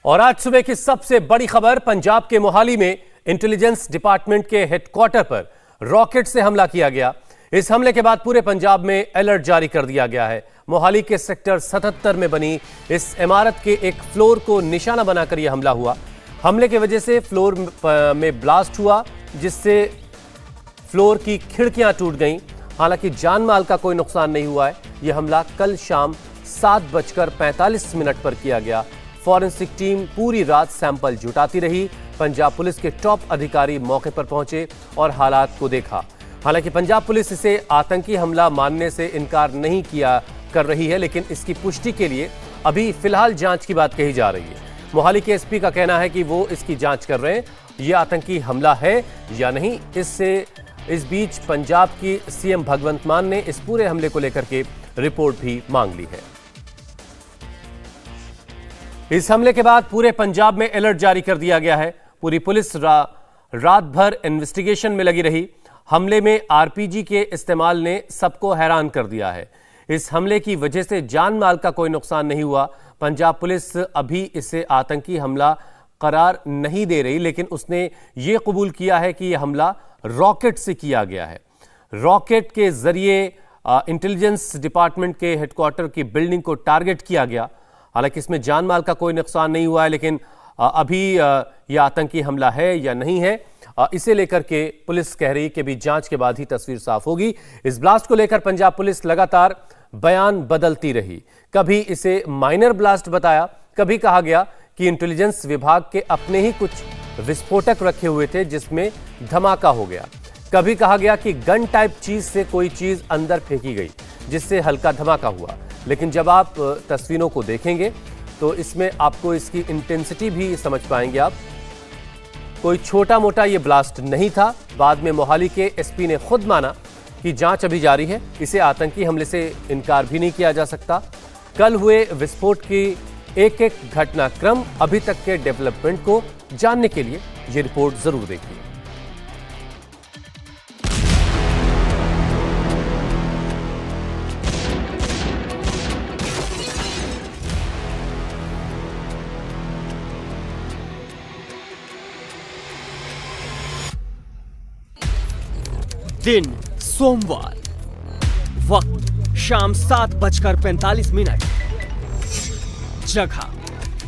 और आज सुबह की सबसे बड़ी खबर, पंजाब के मोहाली में इंटेलिजेंस डिपार्टमेंट के हेडक्वार्टर पर रॉकेट से हमला किया गया। इस हमले के बाद पूरे पंजाब में अलर्ट जारी कर दिया गया है। मोहाली के सेक्टर 77 में बनी इस इमारत के एक फ्लोर को निशाना बनाकर यह हमला हुआ। हमले की वजह से फ्लोर में ब्लास्ट हुआ, जिससे फ्लोर की खिड़कियां टूट गईं। हालांकि जान माल का कोई नुकसान नहीं हुआ है। यह हमला कल शाम 7:45 पर किया गया। फॉरेंसिक टीम पूरी रात सैंपल जुटाती रही। पंजाब पुलिस के टॉप अधिकारी मौके पर पहुंचे और हालात को देखा। हालांकि पंजाब पुलिस इसे आतंकी हमला मानने से इनकार नहीं कर रही है, लेकिन इसकी पुष्टि के लिए अभी फिलहाल जांच की बात कही जा रही है। मोहाली के एसपी का कहना है कि वो इसकी जांच कर रहे हैं, यह आतंकी हमला है या नहीं। इस बीच पंजाब की सीएम भगवंत मान ने इस पूरे हमले को लेकर के रिपोर्ट भी मांग ली है। इस हमले के बाद पूरे पंजाब में अलर्ट जारी कर दिया गया है। पूरी पुलिस रात भर इन्वेस्टिगेशन में लगी रही। हमले में आरपीजी के इस्तेमाल ने सबको हैरान कर दिया है। इस हमले की वजह से जान माल का कोई नुकसान नहीं हुआ। पंजाब पुलिस अभी इसे आतंकी हमला करार नहीं दे रही, लेकिन उसने ये कबूल किया है कि यह हमला रॉकेट से किया गया है। रॉकेट के जरिए इंटेलिजेंस डिपार्टमेंट के हेडक्वार्टर की बिल्डिंग को टारगेट किया गया। हालांकि इसमें जान माल का कोई नुकसान नहीं हुआ है, लेकिन अभी यह आतंकी हमला है या नहीं है, इसे लेकर के पुलिस कह रही कि अभी जांच के बाद ही तस्वीर साफ होगी। इस ब्लास्ट को लेकर पंजाब पुलिस लगातार बयान बदलती रही। कभी इसे माइनर ब्लास्ट बताया, कभी कहा गया कि इंटेलिजेंस विभाग के अपने ही कुछ विस्फोटक रखे हुए थे जिसमें धमाका हो गया। कभी कहा गया कि गन टाइप चीज से कोई चीज अंदर फेंकी गई जिससे हल्का धमाका हुआ। लेकिन जब आप तस्वीरों को देखेंगे तो इसमें आपको इसकी इंटेंसिटी भी समझ पाएंगे आप। कोई छोटा मोटा ये ब्लास्ट नहीं था। बाद में मोहाली के एसपी ने खुद माना कि जांच अभी जारी है, इसे आतंकी हमले से इनकार भी नहीं किया जा सकता। कल हुए विस्फोट की एक एक घटनाक्रम, अभी तक के डेवलपमेंट को जानने के लिए ये रिपोर्ट जरूर देखिए। दिन सोमवार, वक्त शाम 7:45। जगह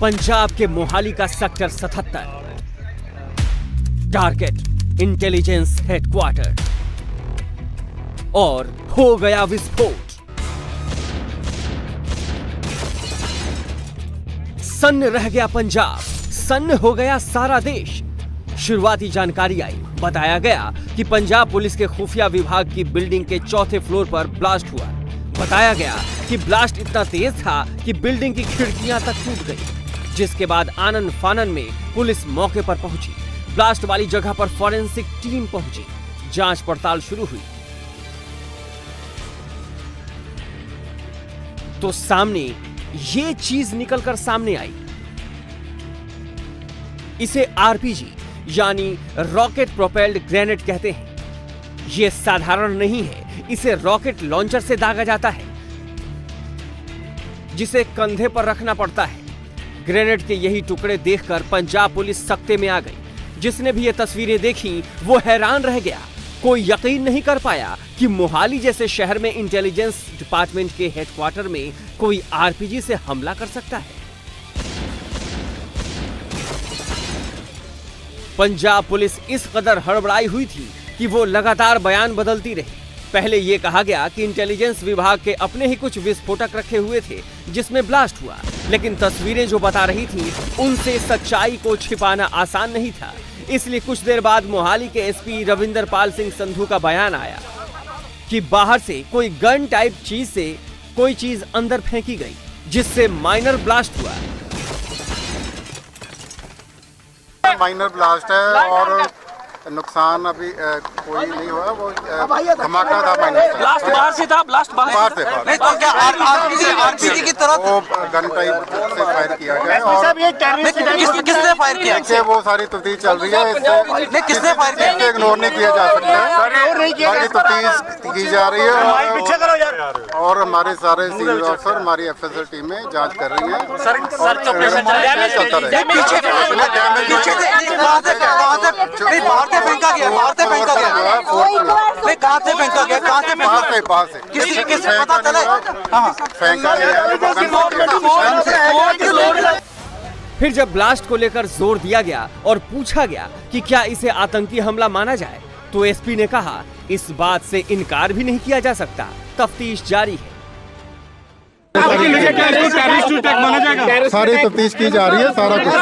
पंजाब के मोहाली का सेक्टर 77। Target intelligence headquarter. और हो गया विस्फोट। सन्न रह गया पंजाब, सन्न हो गया सारा देश। शुरुआती जानकारी आई, बताया गया कि पंजाब पुलिस के खुफिया विभाग की बिल्डिंग के चौथे फ्लोर पर ब्लास्ट हुआ। बताया गया कि ब्लास्ट इतना तेज था कि बिल्डिंग की खिड़कियां तक टूट गई। जिसके बाद आनन फानन में पुलिस मौके पर पहुंची। ब्लास्ट वाली जगह पर फॉरेंसिक टीम पहुंची। जांच पड़ताल शुरू हुई तो सामने ये चीज निकलकर सामने आई। इसे आरपीजी यानी रॉकेट प्रोपेल्ड ग्रेनेड कहते हैं। यह साधारण नहीं है, इसे रॉकेट लॉन्चर से दागा जाता है जिसे कंधे पर रखना पड़ता है। ग्रेनेड के यही टुकड़े देखकर पंजाब पुलिस सख्ते में आ गई। जिसने भी ये तस्वीरें देखी वो हैरान रह गया। कोई यकीन नहीं कर पाया कि मोहाली जैसे शहर में इंटेलिजेंस डिपार्टमेंट के हेडक्वार्टर में कोई आरपीजी से हमला कर सकता है। पंजाब पुलिस इस कदर हड़बड़ाई हुई थी कि वो लगातार बयान बदलती रही। पहले ये कहा गया कि इंटेलिजेंस विभाग के अपने ही कुछ विस्फोटक रखे हुए थे जिसमें ब्लास्ट हुआ, लेकिन तस्वीरें जो बता रही थी उनसे सच्चाई को छिपाना आसान नहीं था। इसलिए कुछ देर बाद मोहाली के एसपी रविंदर पाल सिंह संधू का बयान आया कि बाहर से कोई गन टाइप चीज से कोई चीज अंदर फेंकी गई जिससे माइनर ब्लास्ट हुआ। माइनर ब्लास्ट है और नुकसान अभी कोई नहीं हुआ। वो धमाका था, ब्लास्ट बाहर से था, ब्लास्ट बाहर से। नहीं तो क्या आरपीजी की तरफ वो गन टाइप से फायर किया गया और किसने फायर किया? देखिए वो सारी तफ्तीश चल रही है, इससे किसने फायर किया? इससे इग्नोर नहीं किया जा सकता है। बाकी तफ्तीश की जा रही है और हमारे सारे सीनियर ऑफिसर, हमारी एफएसएल टीमें जांच कर रही है और चलता फेंका गया, कहाँ से फेंका गया? किसी पता चला? फिर जब ब्लास्ट को लेकर जोर दिया गया और पूछा गया कि क्या इसे आतंकी हमला माना जाए, तो एसपी ने कहा इस बात से इनकार भी नहीं किया जा सकता, तफ्तीश जारी है। सारी तफ्तीश की जा रही है, सारा कुछ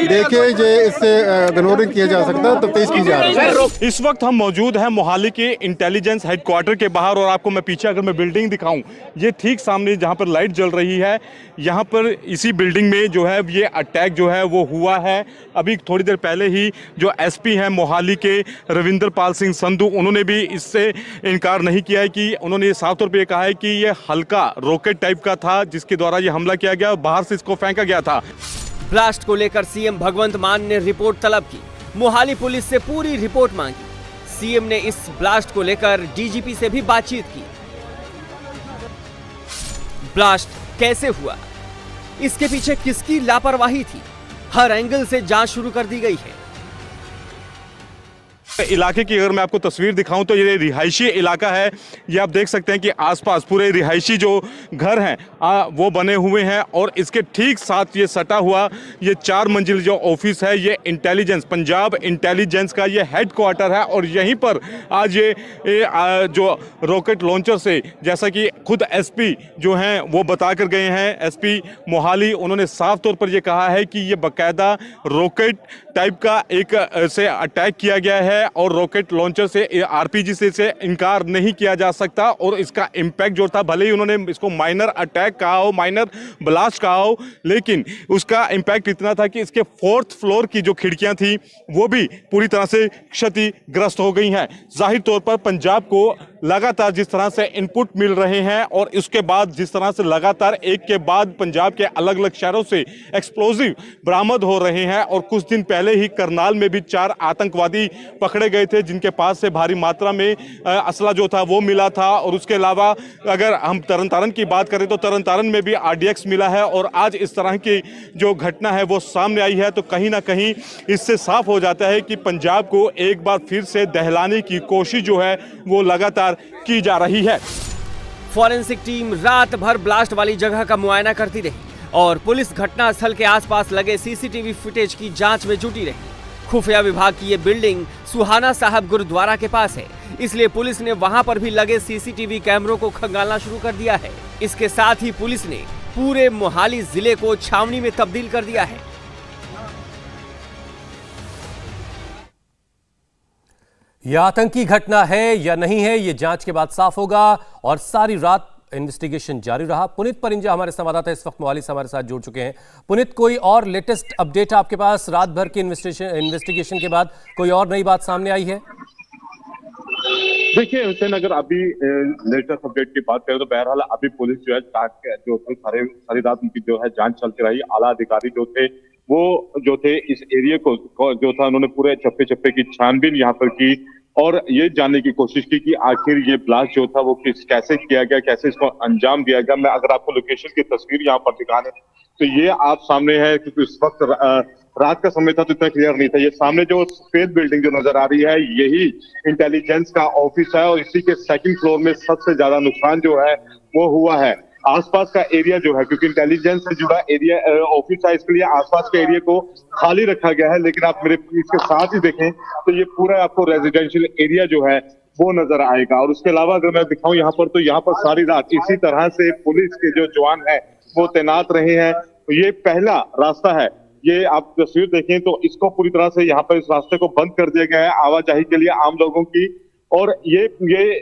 देखिए ये इससे इग्नोर किया जा सकता है, तफ्तीश की जा रही है। इस वक्त हम मौजूद हैं मोहाली के इंटेलिजेंस हेडक्वार्टर के बाहर और आपको मैं पीछे अगर मैं बिल्डिंग दिखाऊं, ये ठीक सामने जहां पर लाइट जल रही है, यहां पर इसी बिल्डिंग में जो है ये अटैक जो है वो हुआ है। अभी थोड़ी देर पहले ही जो एसपी हैं मोहाली के रविंदर पाल सिंह संधू, उन्होंने भी इससे इनकार नहीं किया है कि उन्होंने साफ तौर पे कहा है कि ये हल्का रॉकेट टाइप का था जिसके द्वारा ये हमला किया गया, बाहर से इसको फेंका गया था। ब्लास्ट को लेकर सीएम भगवंत मान ने रिपोर्ट तलब की, मोहाली पुलिस से पूरी रिपोर्ट मांगी। सीएम ने इस ब्लास्ट को लेकर डीजीपी से भी बातचीत की। ब्लास्ट कैसे हुआ, इसके पीछे किसकी लापरवाही थी, हर एंगल से जांच शुरू कर दी गई है। इलाके की अगर मैं आपको तस्वीर दिखाऊं तो ये रिहायशी इलाका है। ये आप देख सकते हैं कि आसपास पूरे रिहायशी जो घर हैं वो बने हुए हैं और इसके ठीक साथ ये सटा हुआ ये 4 मंजिल जो ऑफिस है, ये इंटेलिजेंस, पंजाब इंटेलिजेंस का ये हेडक्वार्टर है। और यहीं पर आज ये जो रॉकेट लॉन्चर से, जैसा कि खुद एसपी जो हैं वो बता कर गए हैं, एसपी मोहाली, उन्होंने साफ तौर पर ये कहा है कि ये बाकायदा रॉकेट टाइप का एक से अटैक किया गया है और रॉकेट लॉन्चर से, आरपीजी से इनकार नहीं किया जा सकता। और इसका इम्पैक्ट जो था, भले ही उन्होंने इसको माइनर अटैक कहा हो, माइनर ब्लास्ट कहा हो, लेकिन उसका इम्पैक्ट इतना था कि इसके 4th फ्लोर की जो खिड़कियां थी वो भी पूरी तरह से क्षतिग्रस्त हो गई हैं। जाहिर तौर पर पंजाब को लगातार जिस तरह से इनपुट मिल रहे हैं और उसके बाद जिस तरह से लगातार एक के बाद पंजाब के अलग अलग शहरों से एक्सप्लोजिव बरामद हो रहे हैं। और कुछ दिन पहले ही करनाल में भी 4 आतंकवादी पकड़े गए थे जिनके पास से भारी मात्रा में असला जो था वो मिला था। और उसके अलावा अगर हम तरन तारण की बात करें तो तरन तारण में भी RDX मिला है। और आज इस तरह की जो घटना है वो सामने आई है, तो कहीं ना कहीं इससे साफ हो जाता है कि पंजाब को एक बार फिर से दहलाने की कोशिश जो है वो लगातार की जा रही है। फॉरेंसिक टीम रात भर ब्लास्ट वाली जगह का मुआयना करती रही और पुलिस घटनास्थल के आसपास लगे सीसीटीवी फुटेज की जांच में जुटी रही। खुफिया विभाग की ये बिल्डिंग सुहाना साहब गुरुद्वारा के पास है, इसलिए पुलिस ने वहां पर भी लगे सीसीटीवी कैमरों को खंगालना शुरू कर दिया है। इसके साथ ही पुलिस ने पूरे मोहाली जिले को छावनी में तब्दील कर दिया है। यह आतंकी घटना है या नहीं है, यह जांच के बाद साफ होगा। और सारी रात इन्वेस्टिगेशन जारी रहा। पुनीत परिंजा हमारे संवाददाता इस वक्त मोहाली से हमारे साथ जुड़ चुके हैं। पुनीत, कोई और लेटेस्ट अपडेट आपके पास? रात भर की इन्वेस्टिगेशन के बाद कोई और नई बात सामने आई है? देखिए हुसैन, अगर अभी लेटेस्ट अपडेट की बात करें तो बहरहाल अभी पुलिस जो है जो सारी रात उनकी जो है जांच चलती रही। आला अधिकारी जो थे इस एरिया को जो था उन्होंने पूरे चप्पे चप्पे की छानबीन यहाँ पर की और ये जानने की कोशिश की कि आखिर ये ब्लास्ट जो था वो कैसे किया गया, कैसे इसको अंजाम दिया गया। मैं अगर आपको लोकेशन की तस्वीर यहाँ पर दिखाने तो ये आप सामने है, क्योंकि इस वक्त रात का समय था तो इतना क्लियर नहीं था। ये सामने जो सफेद बिल्डिंग जो नजर आ रही है यही इंटेलिजेंस का ऑफिस है और इसी के 2nd फ्लोर में सबसे ज्यादा नुकसान जो है वो हुआ है। आसपास का एरिया जो है, क्योंकि इंटेलिजेंस से जुड़ा एरिया ऑफिस है, इसके लिए आसपास के एरिया को खाली रखा गया है। लेकिन आप मेरे इसके साथ ही देखें तो ये पूरा आपको रेजिडेंशियल एरिया जो है वो नजर आएगा। और उसके अलावा अगर मैं दिखाऊं यहाँ पर तो यहाँ पर सारी रात इसी तरह से पुलिस के जो जवान है वो तैनात रहे हैं। तो ये पहला रास्ता है, ये आप तस्वीर देखें तो इसको पूरी तरह से यहाँ पर इस रास्ते को बंद कर दिया गया है आवाजाही के लिए आम लोगों की। और ये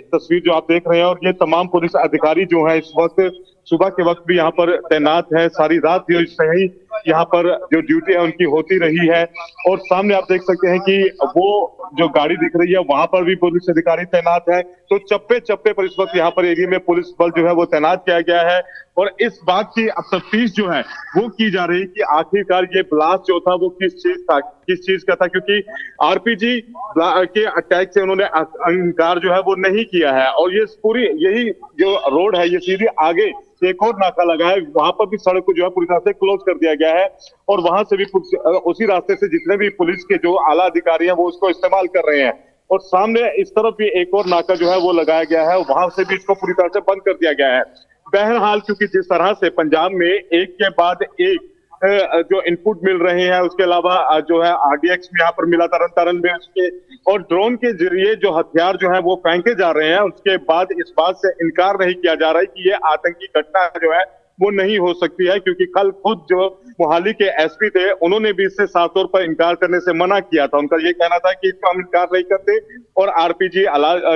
तस्वीर जो आप देख रहे हैं और ये तमाम पुलिस अधिकारी जो है इस वक्त सुबह के वक्त भी यहाँ पर तैनात है, सारी रात ये सही यहाँ पर जो ड्यूटी है उनकी होती रही है। और सामने आप देख सकते हैं कि वो जो गाड़ी दिख रही है वहां पर भी पुलिस अधिकारी तैनात है। तो चप्पे चप्पे पर इस वक्त यहाँ पर एरिया में पुलिस बल जो है वो तैनात किया गया है। और इस बात की अब तफ्तीश जो है वो की जा रही है कि आखिरकार ये ब्लास्ट जो था वो किस चीज का था, क्योंकि आरपीजी के अटैक से उन्होंने इनकार जो है वो नहीं किया है। और ये पूरी यही जो रोड है ये सीधे आगे एक और नाका लगा है, वहां पर भी सड़क को जो है पूरी तरह से क्लोज कर दिया गया है। और वहां से भी उसी रास्ते से जितने भी पुलिस के जो आला अधिकारी हैं वो उसको इस्तेमाल कर रहे हैं। और सामने इस तरफ भी एक और नाका जो है वो लगाया गया है, वहां से भी इसको पूरी तरह से बंद कर दिया गया है। बहरहाल क्योंकि जिस तरह से पंजाब में एक के बाद एक जो इनपुट मिल रहे हैं, उसके अलावा जो है आरडीएक्स में यहाँ पर मिला तरन में उसके, और ड्रोन के जरिए जो हथियार जो है वो फेंके जा रहे हैं, उसके बाद इस बात से इनकार नहीं किया जा रहा है कि ये आतंकी घटना जो है वो नहीं हो सकती है। क्योंकि कल खुद जो मोहाली के एसपी थे उन्होंने भी इससे साफ तौर पर इनकार करने से मना किया था। उनका ये कहना था कि इसको हम इनकार नहीं करते और आरपीजी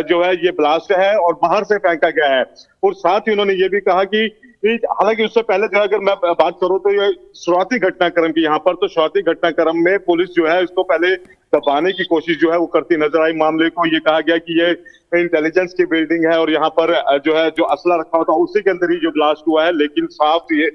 जो है ये ब्लास्ट है और बाहर से फेंका गया है। और साथ ही उन्होंने ये भी कहा कि हालांकि उससे पहले जो अगर मैं बात करूं तो ये शुरुआती घटनाक्रम की यहाँ पर, तो शुरुआती घटनाक्रम में पुलिस जो है इसको पहले दबाने की कोशिश जो है वो करती नजर आई। मामले को ये कहा गया कि ये इंटेलिजेंस की बिल्डिंग है और यहाँ पर जो है जो असला रखा होता है उसी के अंदर ही जो ब्लास्ट हुआ है। लेकिन साफ ये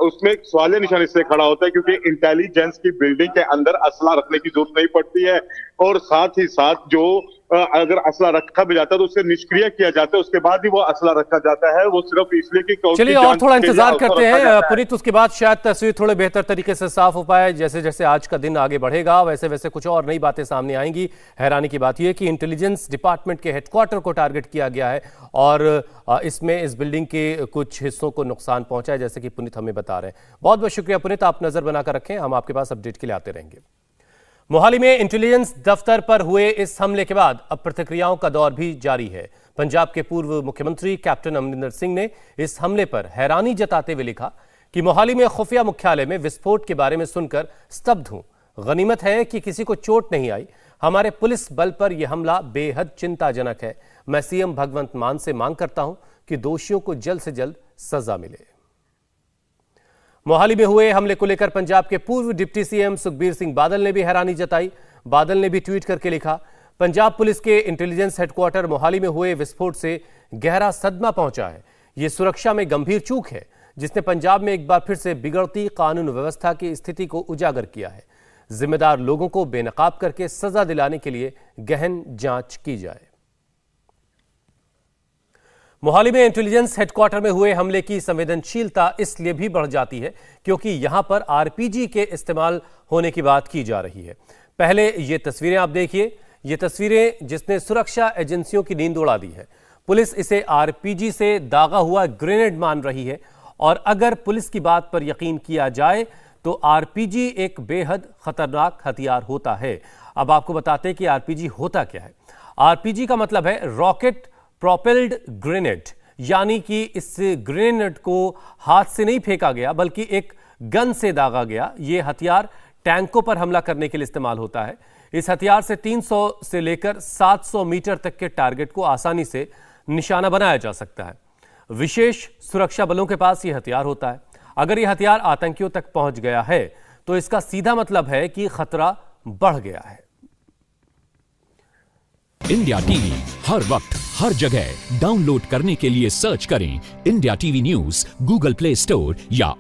उसमें सवालिया निशान इससे खड़ा होता है क्योंकि इंटेलिजेंस की बिल्डिंग के अंदर असला रखने की जरूरत नहीं पड़ती है। और साथ ही साथ जो अगर असला रखा भी जाता है तो उसे निष्क्रिय किया जाता है, उसके बाद ही वो असला रखा जाता है, वो सिर्फ इसलिए कि चलिए और थोड़ा इंतजार करते हैं पुनीत, उसके बाद शायद तस्वीर थोड़े बेहतर तरीके से साफ हो पाए। जैसे जैसे आज का दिन आगे बढ़ेगा वैसे वैसे कुछ और नई बातें सामने आएंगी। हैरानी की बात यह कि इंटेलिजेंस डिपार्टमेंट के हेडक्वार्टर को टारगेट किया गया है और इसमें इस बिल्डिंग के कुछ हिस्सों को नुकसान पहुंचा है, जैसे कि पुनीत हमें बता रहे हैं। बहुत बहुत शुक्रिया पुनीत, आप नजर बनाकर रखें, हम आपके पास अपडेट के लिए आते रहेंगे। मोहाली में इंटेलिजेंस दफ्तर पर हुए इस हमले के बाद अब प्रतिक्रियाओं का दौर भी जारी है। पंजाब के पूर्व मुख्यमंत्री कैप्टन अमरिंदर सिंह ने इस हमले पर हैरानी जताते हुए लिखा कि मोहाली में खुफिया मुख्यालय में विस्फोट के बारे में सुनकर स्तब्ध हूं। गनीमत है कि किसी को चोट नहीं आई। हमारे पुलिस बल पर यह हमला बेहद चिंताजनक है। मैं सीएम भगवंत मान से मांग करता हूं कि दोषियों को जल्द से जल्द सजा मिले। मोहाली में हुए हमले को लेकर पंजाब के पूर्व डिप्टी सीएम सुखबीर सिंह बादल ने भी हैरानी जताई। बादल ने भी ट्वीट करके लिखा, पंजाब पुलिस के इंटेलिजेंस हेडक्वार्टर मोहाली में हुए विस्फोट से गहरा सदमा पहुंचा है। यह सुरक्षा में गंभीर चूक है जिसने पंजाब में एक बार फिर से बिगड़ती कानून व्यवस्था की स्थिति को उजागर किया है। जिम्मेदार लोगों को बेनकाब करके सजा दिलाने के लिए गहन जांच की जाए। मोहाली में इंटेलिजेंस हेडक्वार्टर में हुए हमले की संवेदनशीलता इसलिए भी बढ़ जाती है क्योंकि यहां पर आरपीजी के इस्तेमाल होने की बात की जा रही है। पहले ये तस्वीरें आप देखिए, ये तस्वीरें जिसने सुरक्षा एजेंसियों की नींद उड़ा दी है। पुलिस इसे आरपीजी से दागा हुआ ग्रेनेड मान रही है और अगर पुलिस की बात पर यकीन किया जाए तो आरपीजी एक बेहद खतरनाक हथियार होता है। अब आपको बताते हैं कि आरपीजी होता क्या है। आरपीजी का मतलब है रॉकेट प्रोपेल्ड ग्रेनेड, यानी कि इस ग्रेनेड को हाथ से नहीं फेंका गया बल्कि एक गन से दागा गया। यह हथियार टैंकों पर हमला करने के लिए इस्तेमाल होता है। इस हथियार से 300 से लेकर 700 मीटर तक के टारगेट को आसानी से निशाना बनाया जा सकता है। विशेष सुरक्षा बलों के पास यह हथियार होता है। अगर यह हथियार आतंकियों तक पहुंच गया है तो इसका सीधा मतलब है कि खतरा बढ़ गया है। इंडिया टीवी हर वक्त हर जगह डाउनलोड करने के लिए सर्च करें India TV news Google play store या